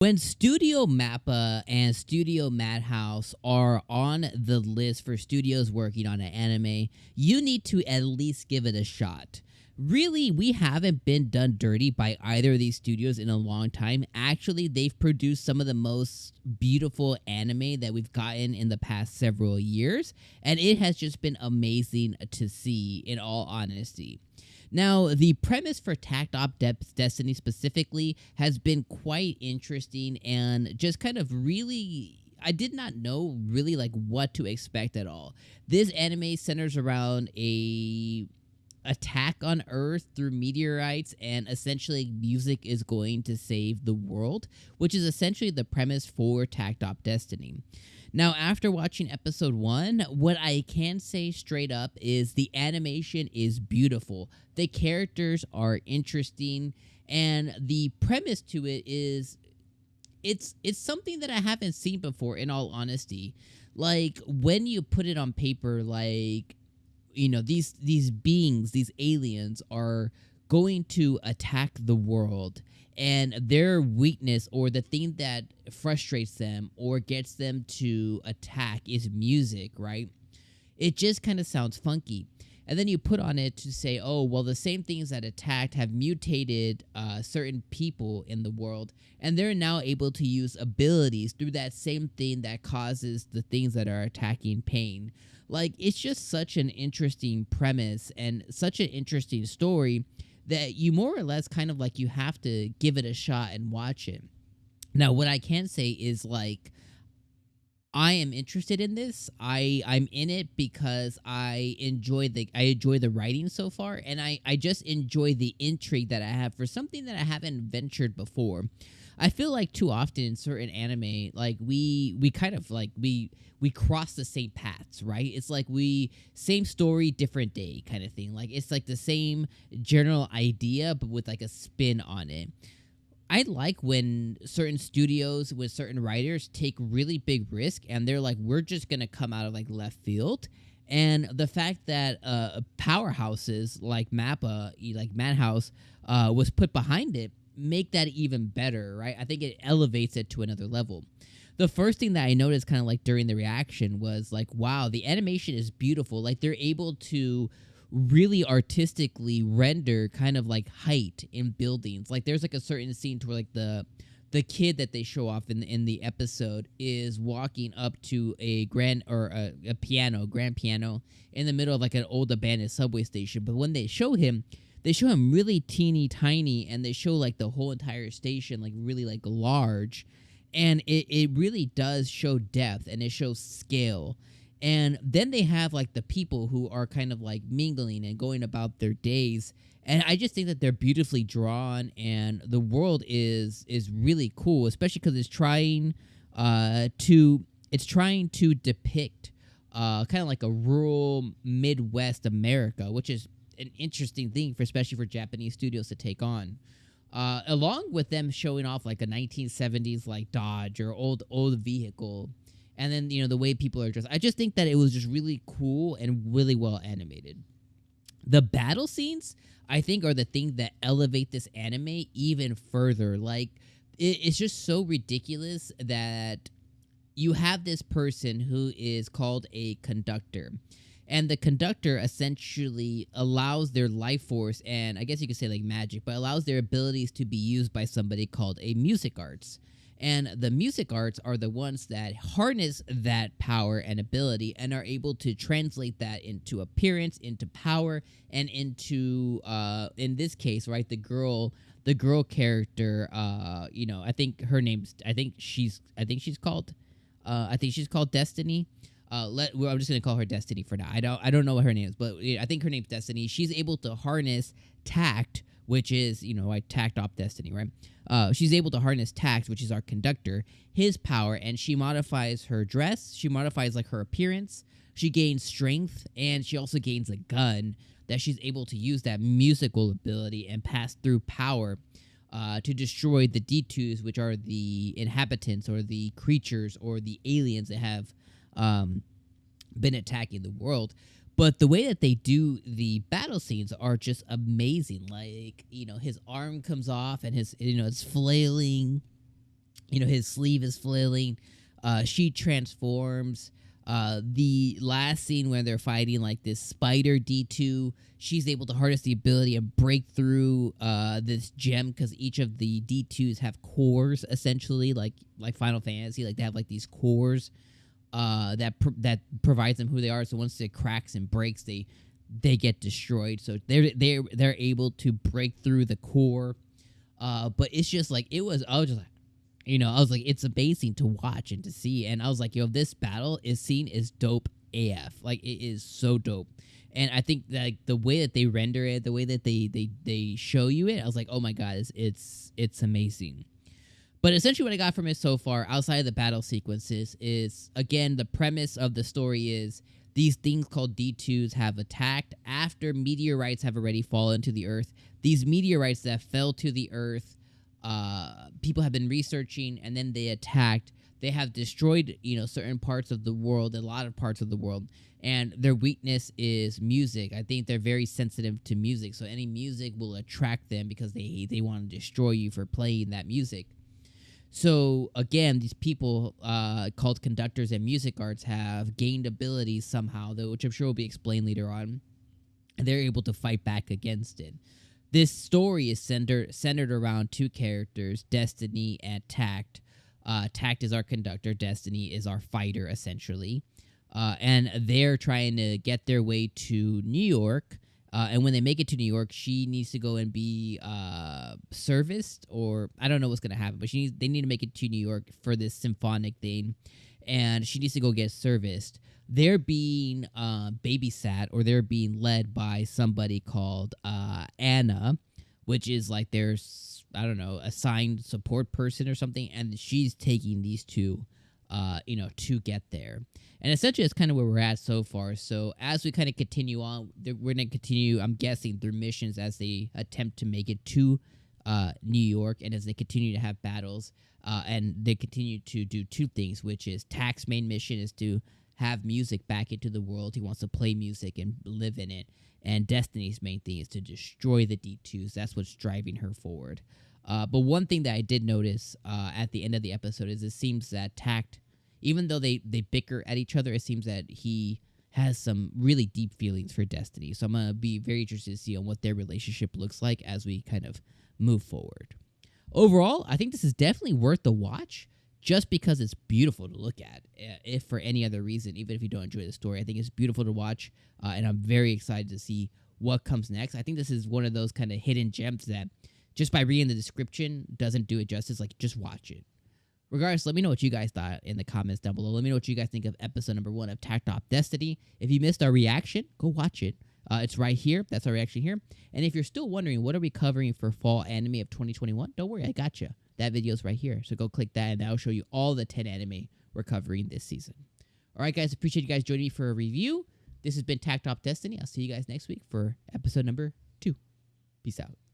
When Studio Mappa and Studio Madhouse are on the list for studios working on an anime, you need to at least give it a shot. Really, we haven't been done dirty by either of these studios in a long time. Actually, they've produced some of the most beautiful anime that we've gotten in the past several years, and it has just been amazing to see, in all honesty. Now, the premise for Takt Op Destiny specifically has been quite interesting and just kind of really. I did not know really like what to expect at all. This anime centers around a attack on Earth through meteorites, and essentially music is going to save the world, which is essentially the premise for Takt Op Destiny. Now, after watching episode 1, what I can say straight up is the animation is beautiful. The characters are interesting, and the premise to it is it's something that I haven't seen before, in all honesty. Like, when you put it on paper, like, these beings, these aliens are going to attack the world, and their weakness or the thing that frustrates them or gets them to attack is music, right? It just kind of sounds funky. And then you put on it to say, oh, well, the same things that attacked have mutated certain people in the world, and they're now able to use abilities through that same thing that causes the things that are attacking pain. Like, it's just such an interesting premise and such an interesting story that you more or less kind of like you have to give it a shot and watch it. Now, what I can say is, like, I am interested in this. I'm in it because I enjoy the writing so far, and I just enjoy the intrigue that I have for something that I haven't ventured before. I feel like too often in certain anime, like we kind of like we cross the same paths, right? It's like we same story, different day kind of thing. Like, it's like the same general idea, but with like a spin on it. I like when certain studios with certain writers take really big risk and they're like, we're just gonna come out of like left field. And the fact that powerhouses like Mappa, like Madhouse, was put behind it, make that even better, right? I think it elevates it to another level. The first thing that I noticed kind of like during the reaction was like, wow, the animation is beautiful. Like, they're able to really artistically render kind of like height in buildings. Like, there's like a certain scene to where like the kid that they show off in the episode is walking up to a grand piano in the middle of like an old abandoned subway station. But when they show him really teeny tiny, and they show like the whole entire station like really like large, and it really does show depth and it shows scale. And then they have like the people who are kind of like mingling and going about their days, and I just think that they're beautifully drawn, and the world is really cool, especially because it's trying to depict kind of like a rural Midwest America, which is an interesting thing for especially for Japanese studios to take on. Along with them showing off like a 1970s like Dodge or old vehicle, and then the way people are dressed. I just think that it was just really cool and really well animated. The battle scenes, I think, are the thing that elevate this anime even further. Like, it's just so ridiculous that you have this person who is called a conductor. And the conductor essentially allows their life force, and I guess you could say like magic, but allows their abilities to be used by somebody called a music arts. And the music arts are the ones that harness that power and ability and are able to translate that into appearance, into power, and into in this case, right, the girl character, I think she's called Destiny. I'm just gonna call her Destiny for now. I don't know what her name is, but I think her name's Destiny. She's able to harness tact, which is like Takt Op Destiny, right? She's able to harness tact, which is our conductor, his power, and she modifies her dress. She modifies like her appearance. She gains strength, and she also gains a gun that she's able to use that musical ability and pass through power to destroy the D2s, which are the inhabitants or the creatures or the aliens that have been attacking the world. But the way that they do the battle scenes are just amazing. Like, his arm comes off and it's flailing. his sleeve is flailing. She transforms. The last scene where they're fighting like this spider D2, she's able to harness the ability and break through this gem because each of the D2s have cores essentially, like Final Fantasy, like they have like these cores that provides them who they are. So once it cracks and breaks, they get destroyed. So they're able to break through the core. But it's just like I was just like, I was like, it's amazing to watch and to see. And I was like, this battle is dope AF. Like, it is so dope. And I think that, like, the way that they render it, the way that they show you it, I was like, oh my god, it's amazing. But essentially what I got from it so far, outside of the battle sequences, is, again, the premise of the story is these things called D2s have attacked after meteorites have already fallen to the Earth. These meteorites that fell to the Earth, people have been researching, and then they attacked. They have destroyed, certain parts of the world, a lot of parts of the world, and their weakness is music. I think they're very sensitive to music, so any music will attract them because they want to destroy you for playing that music. So again, these people called conductors and music arts have gained abilities somehow, though, which I'm sure will be explained later on, and they're able to fight back against it. This story is centered around two characters, Destiny and Takt. Takt is our conductor. Destiny is our fighter, essentially. And they're trying to get their way to New York. And when they make it to New York, she needs to go and be serviced, or I don't know what's going to happen, but they need to make it to New York for this symphonic thing, and she needs to go get serviced. They're being babysat, or they're being led by somebody called Anna, which is like their, I don't know, assigned support person or something, and she's taking these two, to get there. And essentially, that's kind of where we're at so far. So as we kind of continue on, we're going to continue, I'm guessing, through missions as they attempt to make it to New York, and as they continue to have battles, and they continue to do two things, which is Takt's main mission is to have music back into the world. He wants to play music and live in it. And Destiny's main thing is to destroy the D2s. That's what's driving her forward. But one thing that I did notice at the end of the episode is it seems that Takt, even though they bicker at each other, it seems that he has some really deep feelings for Destiny. So I'm going to be very interested to see on what their relationship looks like as we kind of move forward. Overall, I think this is definitely worth the watch just because it's beautiful to look at. If for any other reason, even if you don't enjoy the story, I think it's beautiful to watch, and I'm very excited to see what comes next. I think this is one of those kind of hidden gems that just by reading the description doesn't do it justice. Like, just watch it. Regardless, let me know what you guys thought in the comments down below. Let me know what you guys think of episode number 1 of Takt Op Destiny. If you missed our reaction, go watch it. It's right here. That's our reaction here. And if you're still wondering, what are we covering for fall anime of 2021? Don't worry, I got you. That video's right here. So go click that, and that'll show you all the 10 anime we're covering this season. All right, guys. Appreciate you guys joining me for a review. This has been Takt Op Destiny. I'll see you guys next week for episode number 2. Peace out.